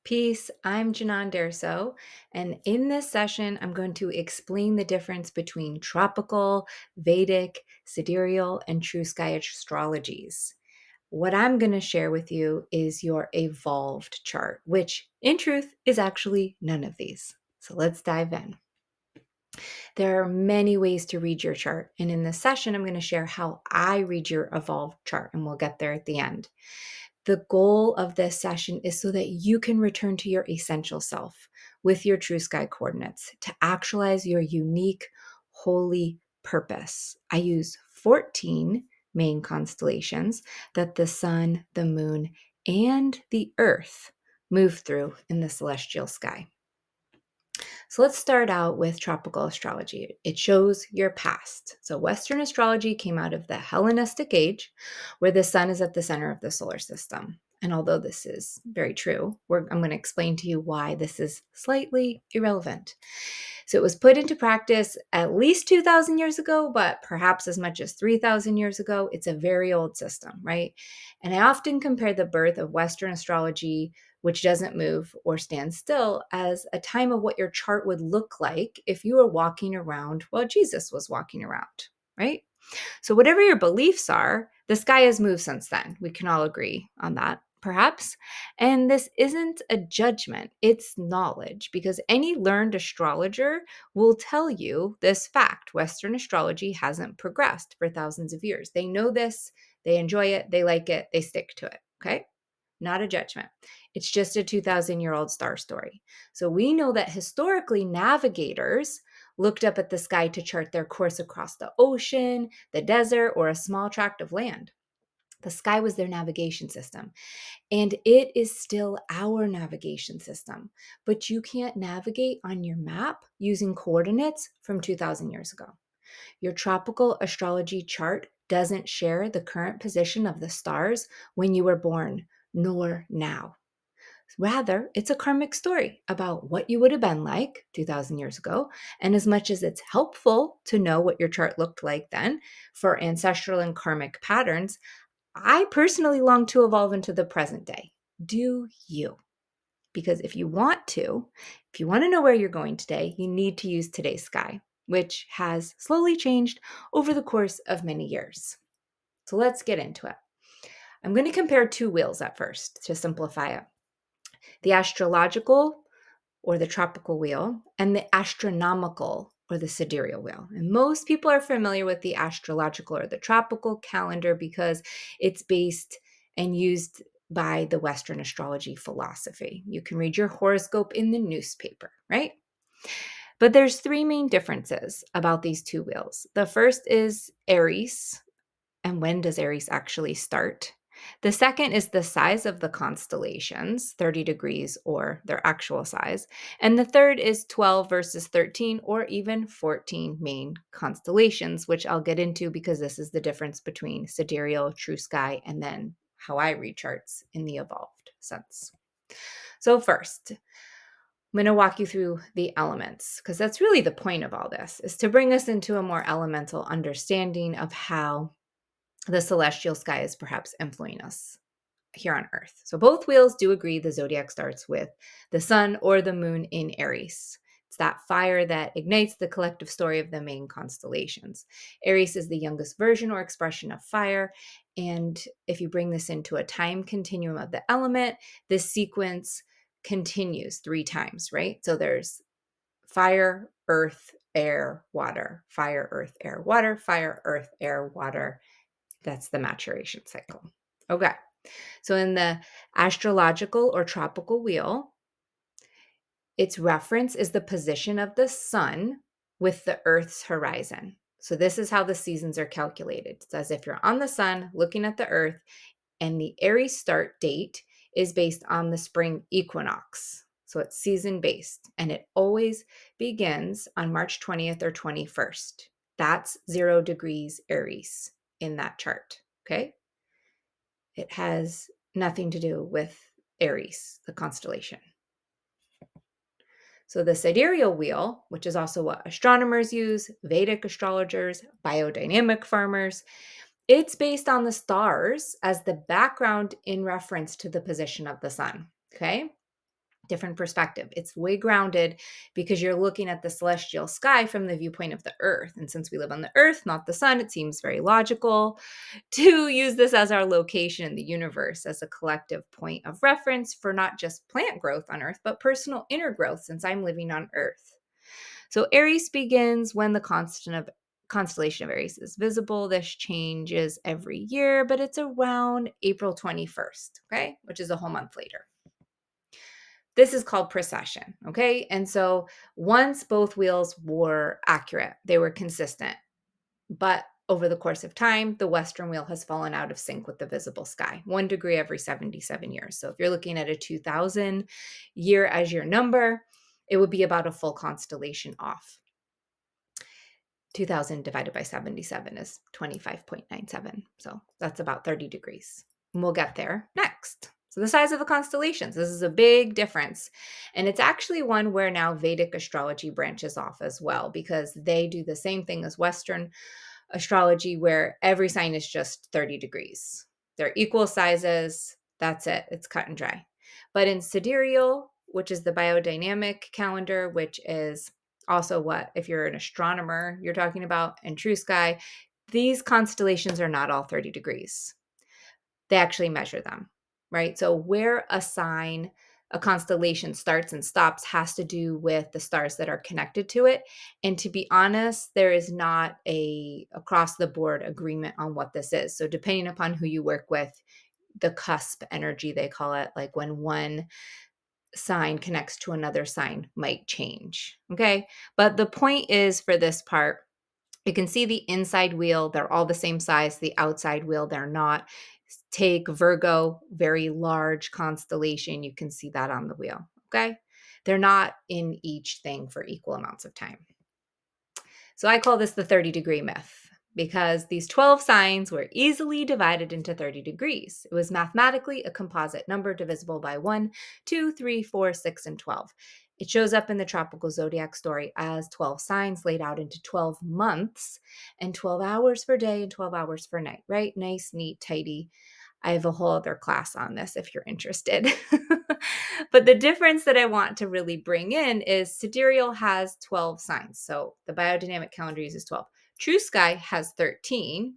Peace, I'm Janan Derso, and in this session, I'm going to explain the difference between tropical, Vedic, sidereal, and true sky astrologies. What I'm going to share with you is your evolved chart, which in truth is actually none of these. So let's dive in. There are many ways to read your chart, and in this session, I'm going to share how I read your evolved chart, and we'll get there at the end. The goal of this session is so that you can return to your essential self with your true sky coordinates to actualize your unique, holy purpose. I use 14 main constellations that the sun, the moon, and the earth move through in the celestial sky. So let's start out with tropical astrology. It shows your past. So Western astrology came out of the Hellenistic age, where the sun is at the center of the solar system. And although this is very true, I'm going to explain to you why this is slightly irrelevant. So it was put into practice at least 2,000 years ago, but perhaps as much as 3,000 years ago. It's a very old system, right? And I often compare the birth of Western astrology, which doesn't move or stand still, as a time of what your chart would look like if you were walking around while Jesus was walking around, right? So, whatever your beliefs are, the sky has moved since then. We can all agree on that, perhaps. And this isn't a judgment, it's knowledge, because any learned astrologer will tell you this fact. Western astrology hasn't progressed for thousands of years. They know this, they enjoy it, they like it, they stick to it. Okay? Not a judgment. It's just a 2,000-year-old star story. So we know that historically, navigators looked up at the sky to chart their course across the ocean, the desert, or a small tract of land. The sky was their navigation system, and it is still our navigation system. But you can't navigate on your map using coordinates from 2,000 years ago. Your tropical astrology chart doesn't share the current position of the stars when you were born, nor now. Rather, it's a karmic story about what you would have been like 2,000 years ago. And as much as it's helpful to know what your chart looked like then for ancestral and karmic patterns, I personally long to evolve into the present day. Do you? Because if you want to know where you're going today, you need to use today's sky, which has slowly changed over the course of many years. So let's get into it. I'm going to compare two wheels at first to simplify it: the astrological or the tropical wheel and the astronomical or the sidereal wheel. And most people are familiar with the astrological or the tropical calendar because it's based and used by the Western astrology philosophy. You can read your horoscope in the newspaper, right? But there's three main differences about these two wheels. The first is Aries, and when does Aries actually start? The second is the size of the constellations, 30 degrees or their actual size. And the third is 12 versus 13 or even 14 main constellations, which I'll get into because this is the difference between sidereal, true sky, and then how I read charts in the evolved sense. So first, I'm going to walk you through the elements because that's really the point of all this, is to bring us into a more elemental understanding of how the celestial sky is perhaps influencing us here on Earth. So both wheels do agree the zodiac starts with the sun or the moon in Aries. It's that fire that ignites the collective story of the main constellations. Aries is the youngest version or expression of fire. And if you bring this into a time continuum of the element, this sequence continues 3 times, right? So there's fire, earth, air, water, fire, earth, air, water, fire, earth, air, water. That's the maturation cycle. Okay. So in the astrological or tropical wheel, its reference is the position of the sun with the Earth's horizon. So this is how the seasons are calculated. It's as if you're on the sun looking at the Earth, and the Aries start date is based on the spring equinox. So it's season based, and it always begins on March 20th or 21st. That's 0 degrees Aries in that chart. Okay. It has nothing to do with Aries, the constellation. So the sidereal wheel, which is also what astronomers use, Vedic astrologers, biodynamic farmers, it's based on the stars as the background in reference to the position of the sun. Okay. Different perspective. It's way grounded because you're looking at the celestial sky from the viewpoint of the earth. And since we live on the earth, not the sun, it seems very logical to use this as our location in the universe, as a collective point of reference for not just plant growth on earth, but personal inner growth, since I'm living on earth. So Aries begins when the constellation of Aries is visible. This changes every year, but it's around April 21st, okay, which is a whole month later. This is called precession, okay? And so once both wheels were accurate, they were consistent. But over the course of time, the Western wheel has fallen out of sync with the visible sky, 1 degree every 77 years. So if you're looking at a 2000 year as your number, it would be about a full constellation off. 2000 divided by 77 is 25.97. So that's about 30 degrees. And we'll get there next. So the size of the constellations, this is a big difference. And it's actually one where now Vedic astrology branches off as well, because they do the same thing as Western astrology, where every sign is just 30 degrees. They're equal sizes. That's it. It's cut and dry. But in Sidereal, which is the biodynamic calendar, which is also what, if you're an astronomer, you're talking about, and True Sky, these constellations are not all 30 degrees. They actually measure them, right? So where a sign, a constellation starts and stops has to do with the stars that are connected to it. And to be honest, there is not a across the board agreement on what this is. So depending upon who you work with, the cusp energy, they call it, like when one sign connects to another sign, might change. Okay. But the point is, for this part, you can see the inside wheel, they're all the same size. The outside wheel, they're not. Take Virgo, very large constellation. You can see that on the wheel. Okay. They're not in each thing for equal amounts of time. So I call this the 30-degree myth, because these 12 signs were easily divided into 30 degrees. It was mathematically a composite number divisible by 1, 2, 3, 4, 6, and 12. It shows up in the tropical zodiac story as 12 signs laid out into 12 months, and 12 hours for day and 12 hours for night, right? Nice, neat, tidy. I have a whole other class on this if you're interested. But the difference that I want to really bring in is Sidereal has 12 signs. So the biodynamic calendar uses 12. True Sky has 13.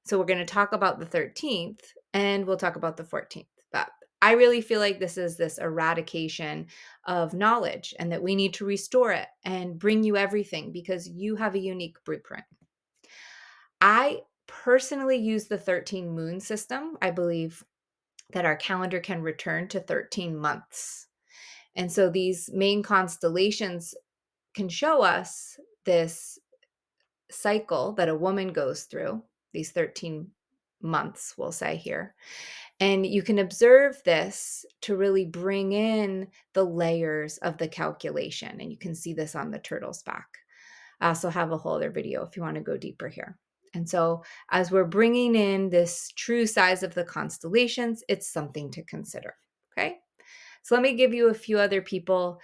So we're going to talk about the 13th, and we'll talk about the 14th. But I really feel like this is this eradication of knowledge, and that we need to restore it and bring you everything, because you have a unique blueprint. I personally use the 13 moon system. I believe that our calendar can return to 13 months. And so these main constellations can show us this cycle that a woman goes through, these 13 months, we'll say here. And you can observe this to really bring in the layers of the calculation. And you can see this on the turtle's back. I also have a whole other video if you want to go deeper here. And so as we're bringing in this true size of the constellations, it's something to consider. Okay. So let me give you a few other people.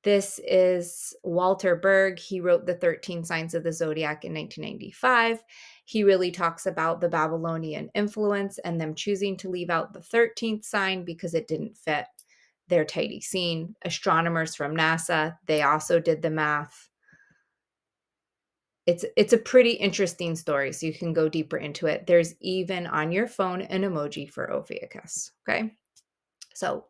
This is Walter Berg. He wrote the 13 Signs of the Zodiac in 1995. He really talks about the Babylonian influence and them choosing to leave out the 13th sign because it didn't fit their tidy scene. Astronomers from NASA, they also did the math. It's a pretty interesting story, so you can go deeper into it. There's even on your phone an emoji for Ophiuchus, okay? So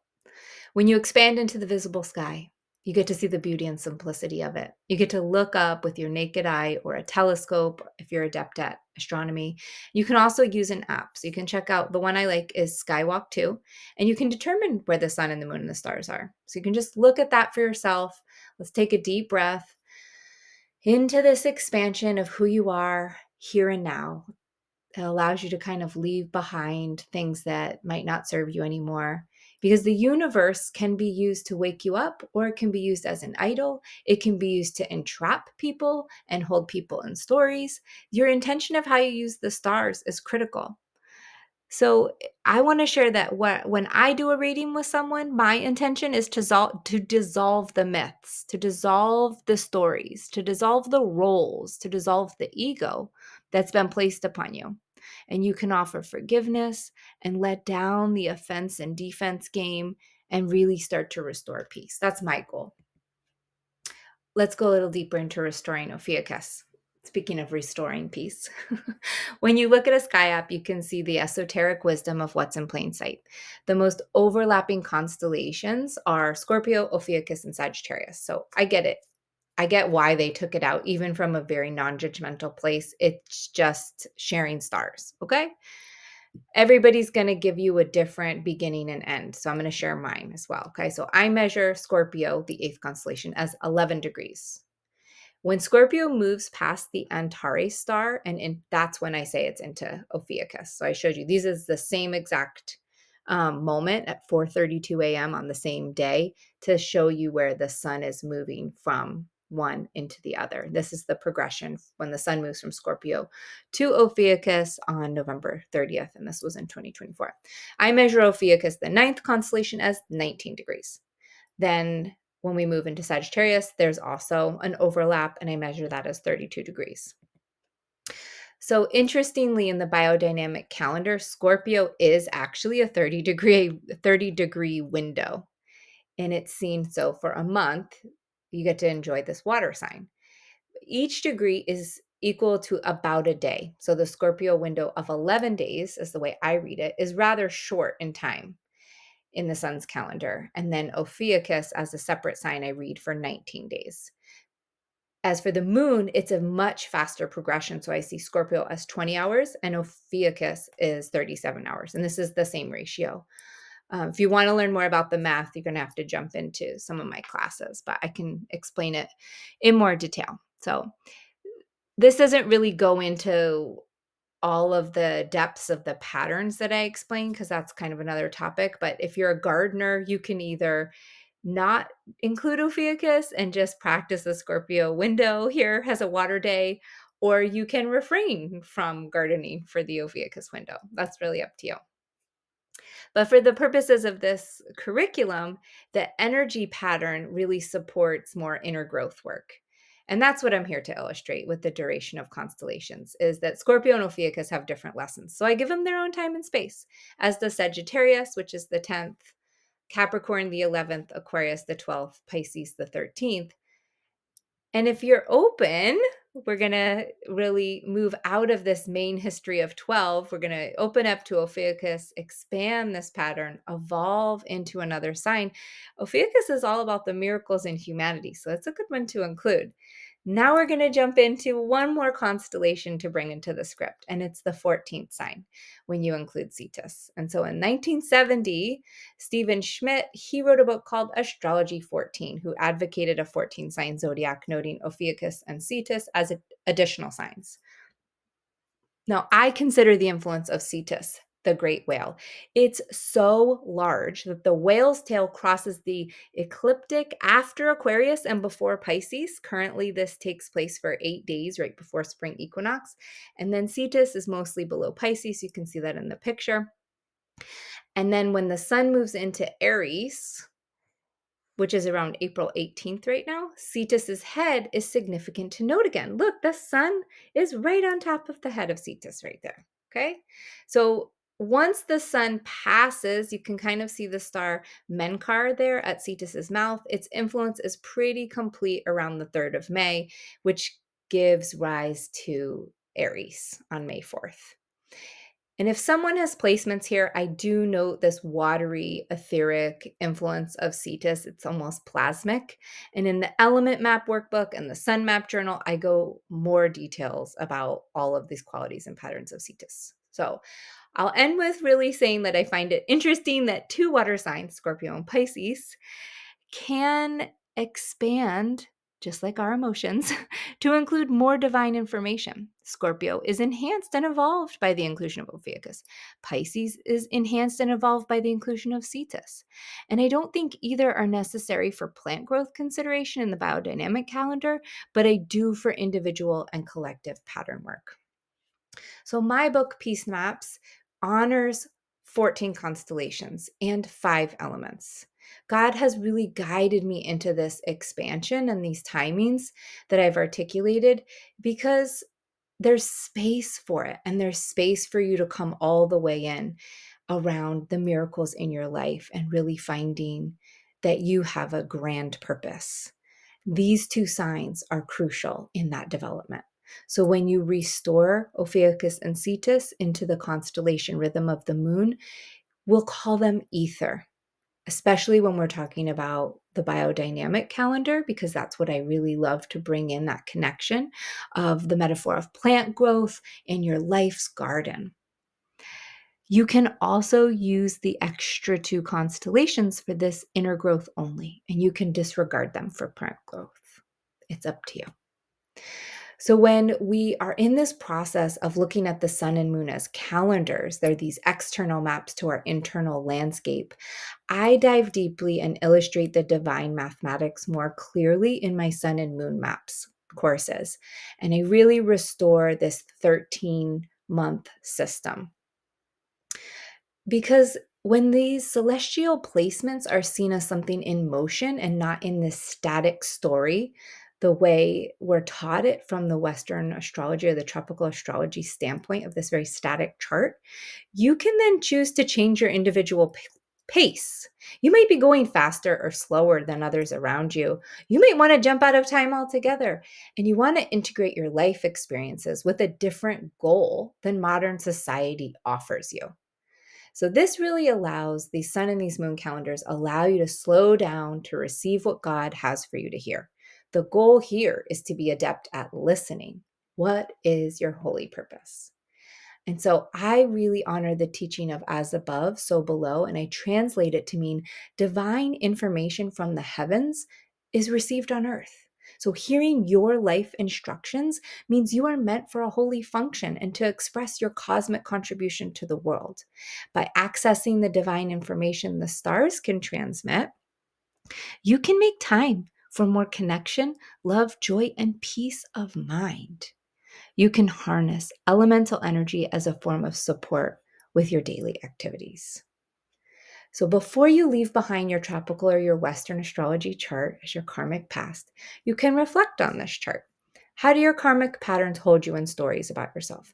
when you expand into the visible sky, you get to see the beauty and simplicity of it. You get to look up with your naked eye or a telescope if you're adept at astronomy. You can also use an app. So you can check out, the one I like is Skywalk 2, and you can determine where the sun and the moon and the stars are. So you can just look at that for yourself. Let's take a deep breath into this expansion of who you are here and now. It allows you to kind of leave behind things that might not serve you anymore, because the universe can be used to wake you up, or it can be used as an idol. It can be used to entrap people and hold people in stories. Your intention of how you use the stars is critical. So I want to share that when I do a reading with someone, my intention is to dissolve the myths, to dissolve the stories, to dissolve the roles, to dissolve the ego that's been placed upon you. And you can offer forgiveness and let down the offense and defense game and really start to restore peace. That's my goal. Let's go a little deeper into restoring Ophiuchus. Speaking of restoring peace, when you look at a sky app, you can see the esoteric wisdom of what's in plain sight. The most overlapping constellations are Scorpio, Ophiuchus, and Sagittarius. So I get it. I get why they took it out, even from a very non-judgmental place. It's just sharing stars, okay? Everybody's going to give you a different beginning and end. So I'm going to share mine as well, okay? So I measure Scorpio, the eighth constellation, as 11 degrees. When Scorpio moves past the Antares star, that's when I say it's into Ophiuchus. So I showed you, these is the same exact moment at 4:32 a.m. on the same day to show you where the sun is moving from one into the other. This is the progression when the sun moves from Scorpio to Ophiuchus on November 30th, and this was in 2024. I measure Ophiuchus, the ninth constellation, as 19 degrees. Then when we move into Sagittarius, there's also an overlap, and I measure that as 32 degrees. So interestingly, in the biodynamic calendar, Scorpio is actually a 30-degree window. And it's seen so for a month, you get to enjoy this water sign. Each degree is equal to about a day. So the Scorpio window of 11 days, is the way I read it, is rather short in time in the sun's calendar. And then Ophiuchus as a separate sign I read for 19 days. As for the moon, it's a much faster progression. So I see Scorpio as 20 hours and Ophiuchus is 37 hours. And this is the same ratio. If you want to learn more about the math, you're going to have to jump into some of my classes, but I can explain it in more detail. So this doesn't really go into all of the depths of the patterns that I explained, because that's kind of another topic. But if you're a gardener, you can either not include Ophiuchus and just practice the Scorpio window here as a water day, or you can refrain from gardening for the Ophiuchus window. That's really up to you. But for the purposes of this curriculum, the energy pattern really supports more inner growth work. And that's what I'm here to illustrate with the duration of constellations, is that Scorpio and Ophiuchus have different lessons. So I give them their own time and space, as does Sagittarius, which is the 10th, Capricorn the 11th, Aquarius the 12th, Pisces the 13th. And if you're open, we're going to really move out of this main history of 12. We're going to open up to Ophiuchus, expand this pattern, evolve into another sign. Ophiuchus is all about the miracles in humanity, so that's a good one to include. Now we're going to jump into one more constellation to bring into the script, and it's the 14th sign when you include Cetus. And so in 1970, Stephen Schmidt, he wrote a book called Astrology 14, who advocated a 14-sign zodiac, noting Ophiuchus and Cetus as additional signs. Now, I consider the influence of Cetus the great whale. It's so large that the whale's tail crosses the ecliptic after Aquarius and before Pisces. Currently, this takes place for 8 days right before spring equinox. And then Cetus is mostly below Pisces. You can see that in the picture. And then when the sun moves into Aries, which is around April 18th right now, Cetus's head is significant to note again. Look, the sun is right on top of the head of Cetus right there, okay? So once the sun passes, you can kind of see the star Menkar there at Cetus's mouth. Its influence is pretty complete around the 3rd of May, which gives rise to Aries on May 4th. And if someone has placements here, I do note this watery, etheric influence of Cetus. It's almost plasmic. And in the element map workbook and the sun map journal, I go more details about all of these qualities and patterns of Cetus. So I'll end with really saying that I find it interesting that 2 water signs, Scorpio and Pisces, can expand, just like our emotions, to include more divine information. Scorpio is enhanced and evolved by the inclusion of Ophiuchus. Pisces is enhanced and evolved by the inclusion of Cetus. And I don't think either are necessary for plant growth consideration in the biodynamic calendar, but I do for individual and collective pattern work. So my book, Peace Maps, honors 14 constellations and 5 elements. God has really guided me into this expansion and these timings that I've articulated because there's space for it and there's space for you to come all the way in. around the miracles in your life and really finding that you have a grand purpose. These two signs are crucial in that development. So when you restore Ophiuchus and Cetus into the constellation rhythm of the moon, we'll call them ether, especially when we're talking about the biodynamic calendar, because that's what I really love to bring in, that connection of the metaphor of plant growth in your life's garden. You can also use the extra two constellations for this inner growth only, and you can disregard them for plant growth. It's up to you. So, when we are in this process of looking at the sun and moon as calendars, they're these external maps to our internal landscape. I dive deeply and illustrate the divine mathematics more clearly in my sun and moon maps courses. And I really restore this 13-month system. Because when these celestial placements are seen as something in motion and not in this static story, the way we're taught it from the Western astrology or the tropical astrology standpoint of this very static chart, you can then choose to change your individual pace. You might be going faster or slower than others around you. You might want to jump out of time altogether, and you want to integrate your life experiences with a different goal than modern society offers you. So this really allows these sun and these moon calendars allow you to slow down to receive what God has for you to hear. The goal here is to be adept at listening. What is your holy purpose? And so I really honor the teaching of as above, so below, and I translate it to mean divine information from the heavens is received on earth. So hearing your life instructions means you are meant for a holy function and to express your cosmic contribution to the world. By accessing the divine information the stars can transmit, you can make time for more connection, love, joy, and peace of mind. You can harness elemental energy as a form of support with your daily activities. So before you leave behind your tropical or your Western astrology chart as your karmic past, you can reflect on this chart. How do your karmic patterns hold you in stories about yourself?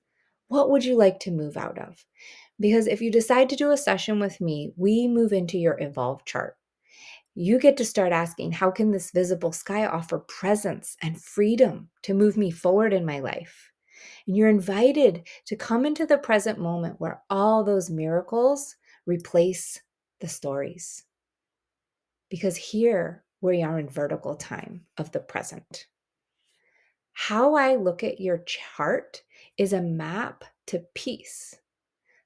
What would you like to move out of? Because if you decide to do a session with me, we move into your evolved chart. You get to start asking, how can this visible sky offer presence and freedom to move me forward in my life? And you're invited to come into the present moment where all those miracles replace the stories. Because here we are in vertical time of the present. How I look at your chart is a map to peace.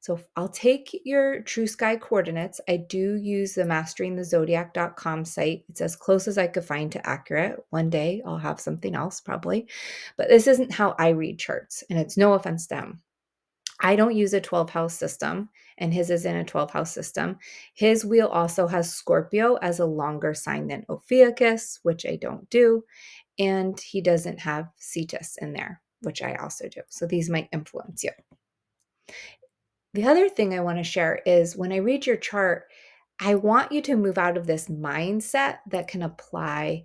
So I'll take your True Sky coordinates. I do use the masteringthezodiac.com site. It's as close as I could find to accurate. One day I'll have something else probably, but this isn't how I read charts, and it's no offense to him. I don't use a 12-house system, and his is in a 12-house system. His wheel also has Scorpio as a longer sign than Ophiuchus, which I don't do, and he doesn't have Cetus in there, which I also do. So these might influence you. The other thing I want to share is when I read your chart, I want you to move out of this mindset that can apply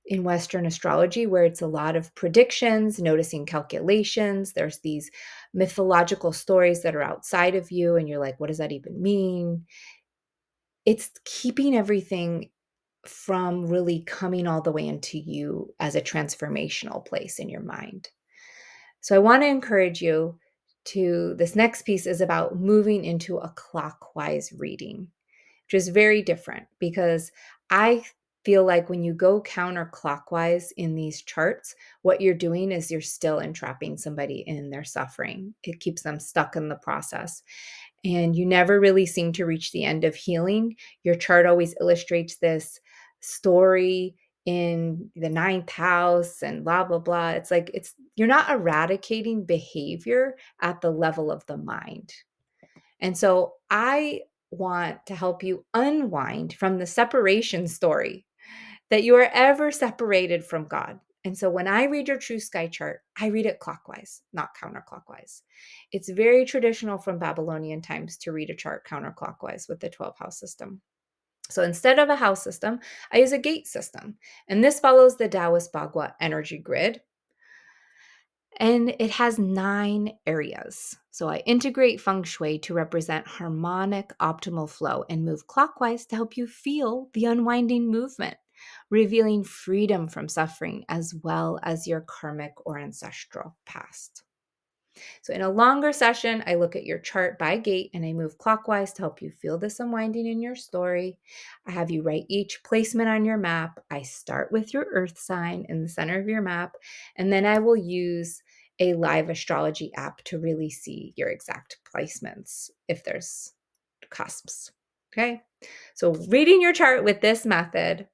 in Western astrology, where it's a lot of predictions, noticing calculations. There's these mythological stories that are outside of you, and you're like, what does that even mean? It's keeping everything from really coming all the way into you as a transformational place in your mind. So I want to encourage you to, this next piece is about moving into a clockwise reading, which is very different because I feel like when you go counterclockwise in these charts, what you're doing is you're still entrapping somebody in their suffering. It keeps them stuck in the process. And you never really seem to reach the end of healing. Your chart always illustrates this story in the ninth house and blah, blah, blah. It's like you're not eradicating behavior at the level of the mind. And so I want to help you unwind from the separation story that you are ever separated from God. And so when I read your true sky chart, I read it clockwise, not counterclockwise. It's very traditional from Babylonian times to read a chart counterclockwise with the 12-house system. So instead of a house system, I use a gate system. And this follows the Taoist Bagua energy grid. And it has 9 areas. So I integrate feng shui to represent harmonic optimal flow and move clockwise to help you feel the unwinding movement, revealing freedom from suffering as well as your karmic or ancestral past. So, in a longer session, I look at your chart by gate and I move clockwise to help you feel this unwinding in your story. I have you write each placement on your map. I start with your earth sign in the center of your map, and then I will use a live astrology app to really see your exact placements if there's cusps. Okay. So, reading your chart with this method,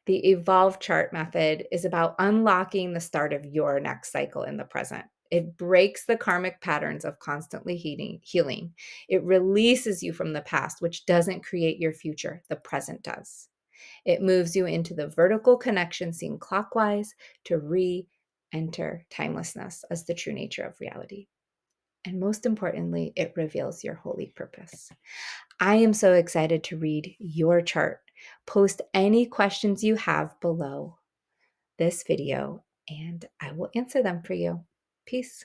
the evolve chart method, is about unlocking the start of your next cycle in the present. It breaks the karmic patterns of constantly healing. It releases you from the past, which doesn't create your future. The present does. It moves you into the vertical connection, seen clockwise, to re-enter timelessness as the true nature of reality. And most importantly, it reveals your holy purpose. I am so excited to read your chart. Post any questions you have below this video, and I will answer them for you. Peace.